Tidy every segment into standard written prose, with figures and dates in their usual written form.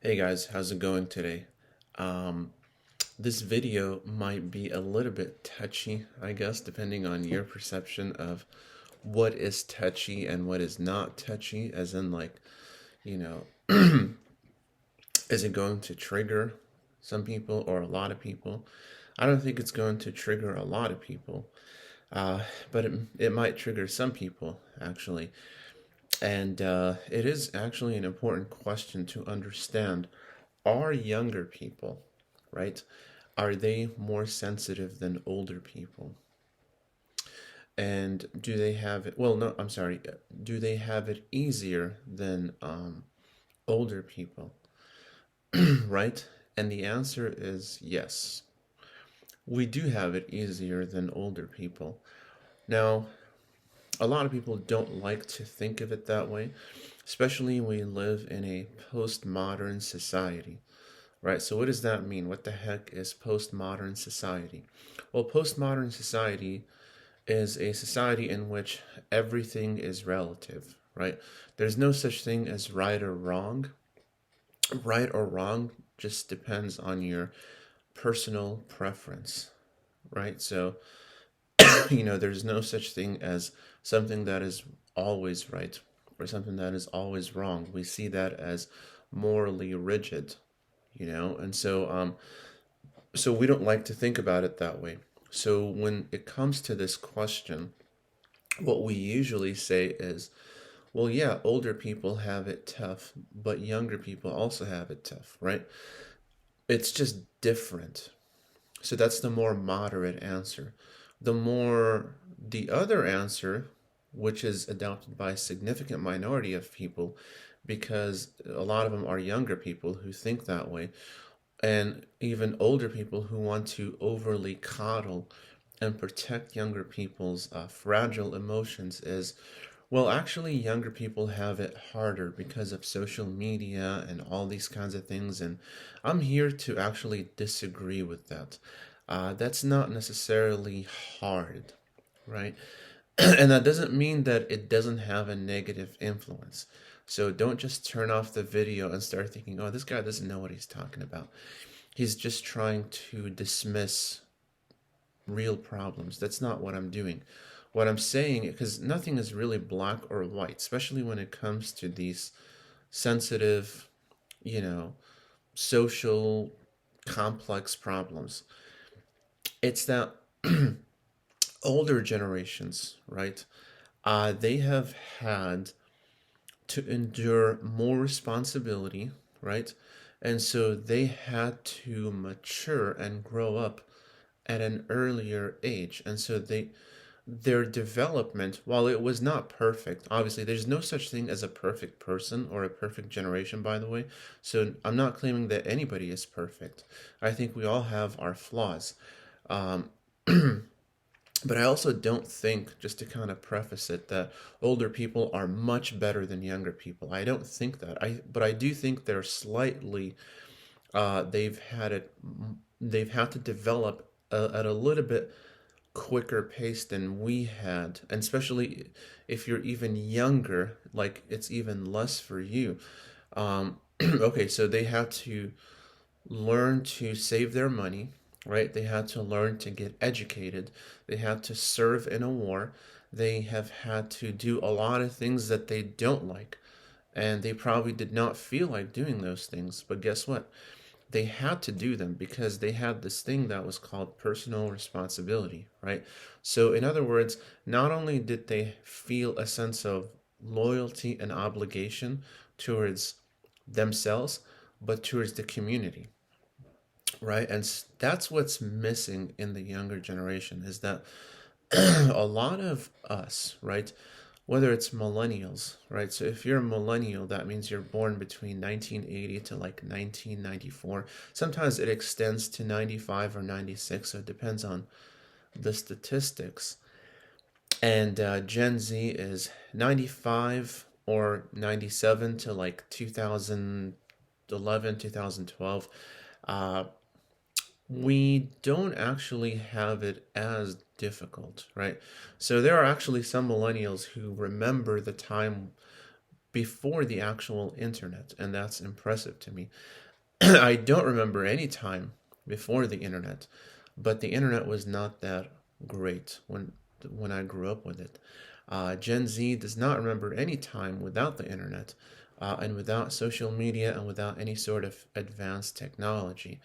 Hey guys, how's it going today? Um, this video might be a little bit touchy, I guess, depending on your perception of what is touchy and what is not touchy, as in, like, you know, is it going to trigger some people or a lot of people? I don't think it's going to trigger a lot of people, uh, but it might trigger some people, actually. And it is actually an important question to understand. Are younger people, right? Are they more sensitive than older people? And do they have it? Well, no, I'm sorry. Do they have it easier than older people, right? And the answer is yes. We do have it easier than older people. Now, a lot of people don't like to think of it that way, especially when we live in a postmodern society. Right, so what does that mean? What the heck is postmodern society? Well, postmodern society is a society in which everything is relative, right? There's no such thing as right or wrong. Right or wrong just depends on your personal preference, right? So, there's no such thing as something that is always right or something that is always wrong. We see that as morally rigid, and so we don't like to think about it that way. So when it comes to this question, what we usually say is, well, yeah, older people have it tough, but younger people also have it tough, right? It's just different. So that's the more moderate answer. The other answer, which is adopted by a significant minority of people, because a lot of them are younger people who think that way, and even older people who want to overly coddle and protect younger people's fragile emotions is, well, actually, younger people have it harder because of social media and all these kinds of things. And I'm here to actually disagree with that. That's not necessarily hard, right? And that doesn't mean that it doesn't have a negative influence. So don't just turn off the video and start thinking, oh, this guy doesn't know what he's talking about. He's just trying to dismiss real problems. That's not what I'm doing. What I'm saying, because nothing is really black or white, especially when it comes to these sensitive, you know, social complex problems. It's that older generations, right? They have had to endure more responsibility, right? And so they had to mature and grow up at an earlier age. And so their development, while it was not perfect, obviously there's no such thing as a perfect person or a perfect generation, by the way. So I'm not claiming that anybody is perfect. I think we all have our flaws. Um, but I also don't think, just to kind of preface it, that older people are much better than younger people. I don't think that. But I do think they're slightly, they've had it, they've had to develop at a little bit quicker pace than we had, and especially if you're even younger, like it's even less for you. Okay, so they had to learn to save their money, right? They had to learn to get educated. They had to serve in a war. They have had to do a lot of things that they don't like. And they probably did not feel like doing those things. But guess what? They had to do them because they had this thing that was called personal responsibility, right? So, in other words, not only did they feel a sense of loyalty and obligation towards themselves, but towards the community, right? And that's what's missing in the younger generation is that a lot of us, right? Whether it's millennials, right? So if you're a millennial, that means you're born between 1980 to like 1994. Sometimes it extends to 95 or 96, so it depends on the statistics. And Gen Z is 95 or 97 to like 2011, 2012. Uh, we don't actually have it as difficult, right? So there are actually some millennials who remember the time before the actual internet, and that's impressive to me. I don't remember any time before the internet, but the internet was not that great when I grew up with it. Gen Z does not remember any time without the internet, and without social media and without any sort of advanced technology,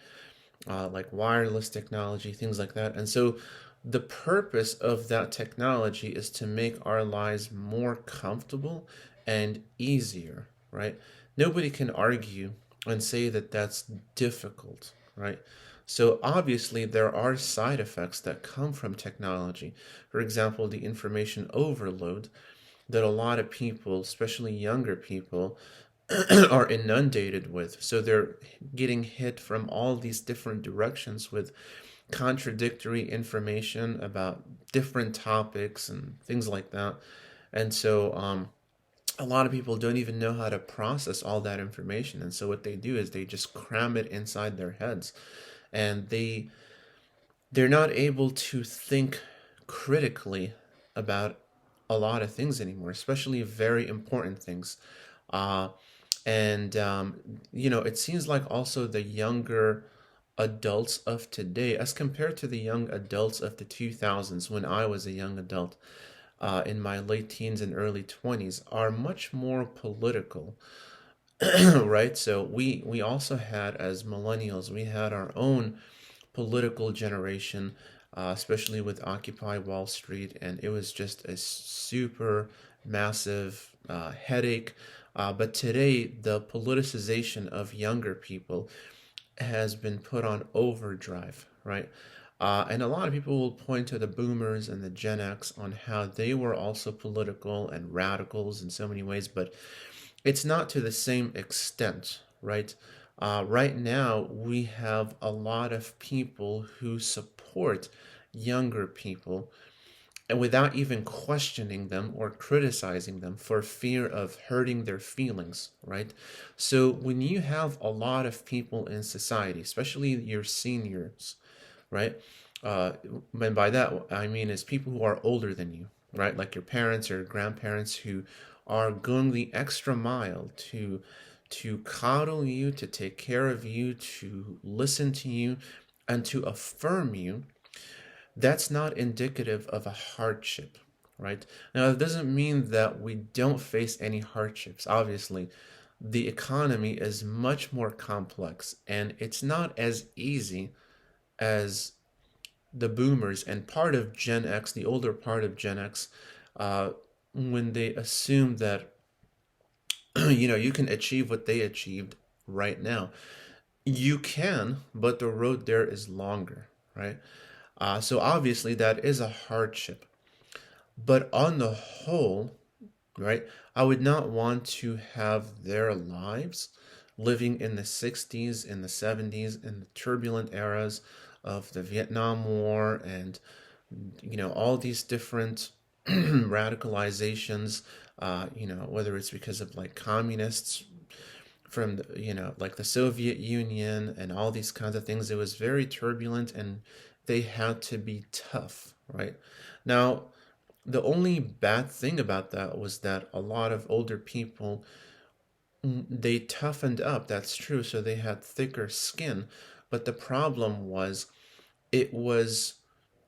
like wireless technology, things like that. And so the purpose of that technology is to make our lives more comfortable and easier, right? Nobody can argue and say that that's difficult, right? So obviously there are side effects that come from technology. For example, the information overload that a lot of people, especially younger people, are inundated with. So they're getting hit from all these different directions with contradictory information about different topics and things like that. And so a lot of people don't even know how to process all that information. And so what they do is they just cram it inside their heads, and they're not able to think critically about a lot of things anymore, especially very important things. Uh, and it seems like also the younger adults of today, as compared to the young adults of the 2000s when I was a young adult, in my late teens and early 20s, are much more political. Right? So we also had, as millennials, we had our own political generation, especially with Occupy Wall Street, and it was just a super massive headache. But today, the politicization of younger people has been put on overdrive, right? And a lot of people will point to the boomers and the Gen X on how they were also political and radicals in so many ways, but it's not to the same extent, right? Right now, we have a lot of people who support younger people, and without even questioning them or criticizing them for fear of hurting their feelings, right? So when you have a lot of people in society, especially your seniors, right? Uh, and by that I mean is people who are older than you, right? Like your parents or grandparents who are going the extra mile to coddle you, to take care of you, to listen to you, and to affirm you. That's not indicative of a hardship, right? Now, it doesn't mean that we don't face any hardships. Obviously, the economy is much more complex, and it's not as easy as the boomers and part of Gen X, the older part of Gen X, uh, when they assume that you can achieve what they achieved right now. You can, but the road there is longer, right? So obviously that is a hardship. But on the whole, right, I would not want to have their lives living in the 60s, in the 70s, in the turbulent eras of the Vietnam War and, all these different radicalizations, whether it's because of like communists from like the Soviet Union and all these kinds of things. It was very turbulent, and they had to be tough, right? Now, the only bad thing about that was that a lot of older people, they toughened up. That's true. So they had thicker skin. But the problem was it was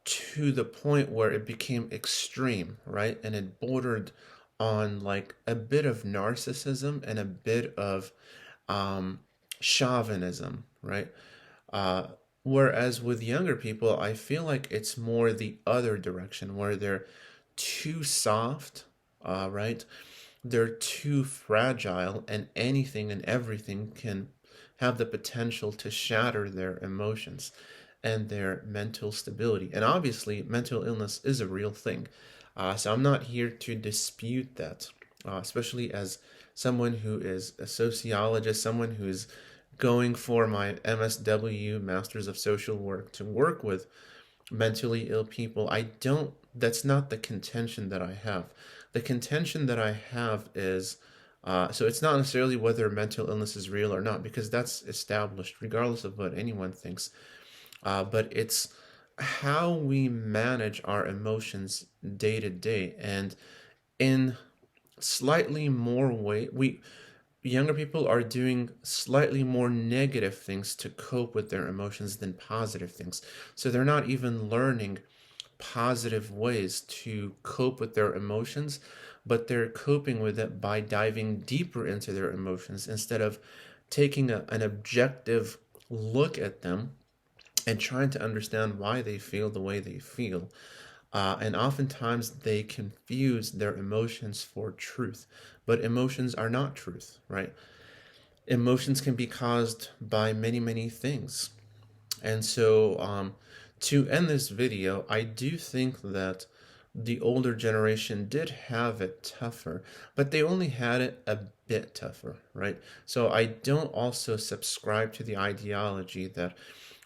to the point where it became extreme, right? And it bordered on like a bit of narcissism and a bit of um, chauvinism, right? Uh, Whereas with younger people, I feel like it's more the other direction where they're too soft, right? They're too fragile, and anything and everything can have the potential to shatter their emotions and their mental stability. And obviously, mental illness is a real thing. So I'm not here to dispute that, especially as someone who is a sociologist, someone who's going for my MSW, Masters of Social Work, to work with mentally ill people. That's not the contention that I have. The contention that I have is, so it's not necessarily whether mental illness is real or not, because that's established regardless of what anyone thinks. But it's how we manage our emotions day to day. And in slightly more weight. Younger people are doing slightly more negative things to cope with their emotions than positive things. So they're not even learning positive ways to cope with their emotions, but they're coping with it by diving deeper into their emotions instead of taking an objective look at them and trying to understand why they feel the way they feel. And oftentimes they confuse their emotions for truth, but emotions are not truth, right? Emotions can be caused by many, many things. And so, to end this video, I do think that the older generation did have it tougher, but they only had it a bit tougher, right? So I don't also subscribe to the ideology that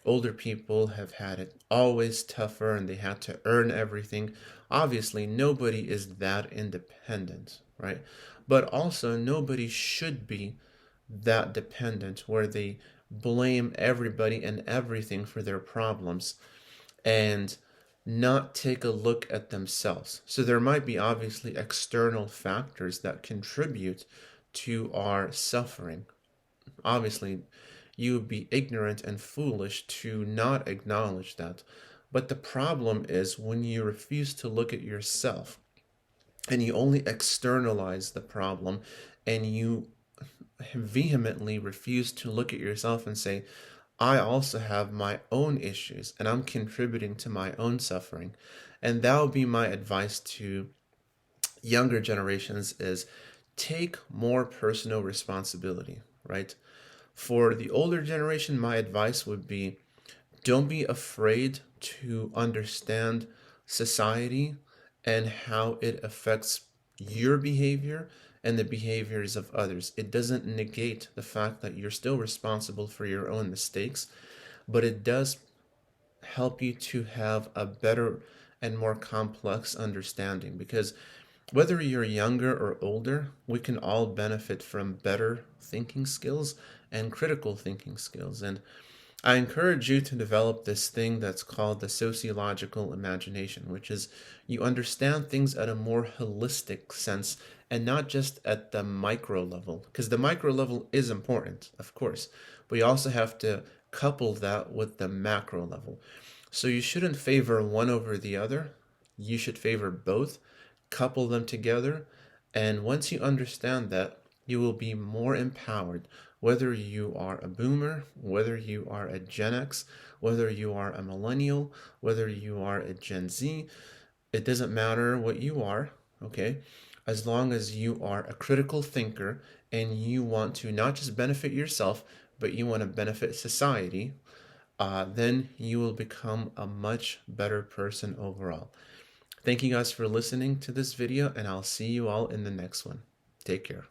older people have had it always tougher and they had to earn everything. Obviously, nobody is that independent, right? But also, nobody should be that dependent where they blame everybody and everything for their problems and not take a look at themselves. So there might be obviously external factors that contribute to our suffering. Obviously, you would be ignorant and foolish to not acknowledge that. But the problem is when you refuse to look at yourself and you only externalize the problem and you vehemently refuse to look at yourself and say, I also have my own issues and I'm contributing to my own suffering. And that would be my advice to younger generations is take more personal responsibility, right? For the older generation, my advice would be don't be afraid to understand society and how it affects your behavior and the behaviors of others. It doesn't negate the fact that you're still responsible for your own mistakes, but it does help you to have a better and more complex understanding because whether you're younger or older, we can all benefit from better thinking skills and critical thinking skills. And I encourage you to develop this thing that's called the sociological imagination, which is you understand things at a more holistic sense and not just at the micro level, because the micro level is important, of course, but you also have to couple that with the macro level. So you shouldn't favor one over the other. You should favor both, couple them together, and once you understand that, you will be more empowered. Whether you are a boomer, whether you are a Gen X, whether you are a millennial, whether you are a Gen Z, it doesn't matter what you are, okay? As long as you are a critical thinker and you want to not just benefit yourself, but you want to benefit society, then you will become a much better person overall. Thank you guys for listening to this video, and I'll see you all in the next one. Take care.